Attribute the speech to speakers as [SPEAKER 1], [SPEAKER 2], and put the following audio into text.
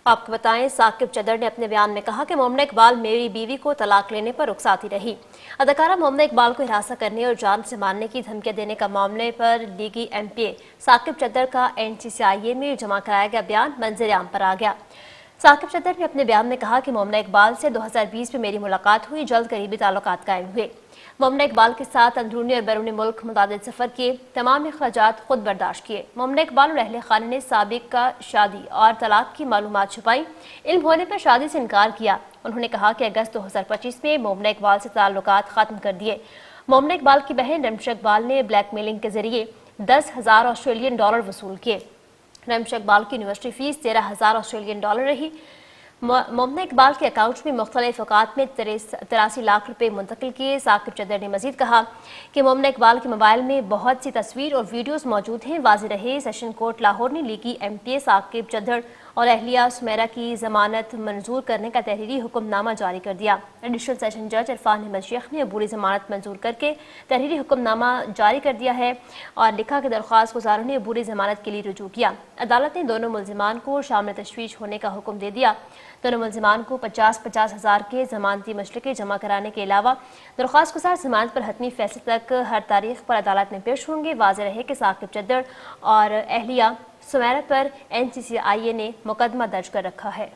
[SPEAKER 1] आपको बताएं, साकिब चद्दर ने अपने बयान में कहा कि मोमना इकबाल मेरी बीवी को तलाक लेने पर रुखसाती रही। अदाकारा मोमना इकबाल को हिरासत करने और जान से मारने की धमकियां देने का मामले पर लीगी एमपीए साकिब चद्दर का एनसीसीआईए में जमा कराया गया बयान मंजर आम पर आ गया। साकिब चद्दर ने अपने बयान में कहा कि मोमना इकबाल से 2020 में मेरी मुलाकात हुई, जल्द करीबी ताल्लुकात कायम हुए। मोमना इकबाल के साथ अंदरूनी और बैरूनी मुल्क मुतादिद सफ़र किए, तमाम अखराजात खुद बर्दाश्त किए। मोमना इकबाल और अहले खाने ने साबिक का शादी और तलाक की मालूमात छुपाई, इल्म होने पर शादी से इनकार किया। उन्होंने कहा कि अगस्त 2025 में मोमना इकबाल से ताल्लुकात खत्म कर दिए। मोमना इकबाल की बहन रमशा इकबाल ने ब्लैकमेलिंग के जरिए 10,000 ऑस्ट्रेलियन डॉलर वसूल किए। रमशा इकबाल की यूनिवर्सिटी फीस 13,000 ऑस्ट्रेलियन डॉलर रही। मोमना इकबाल के अकाउंट में मुख्तलिफ औकात में 83 लाख रुपए मुंतकिल किए। साकिब चद्दर ने मजीद कहा कि मोमना इकबाल के मोबाइल में बहुत सी तस्वीर और वीडियोस मौजूद हैं। वाज़ेह रहे, सेशन कोर्ट लाहौर ने लीगी एमपीए साकिब चद्दर और अहलिया सुमेरा की जमानत मंजूर करने का तहरीरी हुक्मनामा जारी कर दिया। एडिशनल सेशन जज इरफान अहमद शेख ने अबूरी जमानत मंजूर करके तहरीरी हुक्मनामा जारी कर दिया है और लिखा कि दरख्वास्त गुजारों ने अबूरी जमानत के लिए रुजू किया। अदालत ने दोनों मुलजिमान को शामिल तशवीश होने का हुक्म दे दिया। दोनों मुलजिमान को 50-50 हज़ार के जमानती मशरके जमा कराने के अलावा दरख्वास्त गुजार जमानत पर हतमी फैसले तक हर तारीख पर अदालत में पेश होंगे। वाज़ेह रहे कि साकिब चद्दर और अहलिया सुमेरा पर एनसीसीआईए ने मुकदमा दर्ज कर रखा है।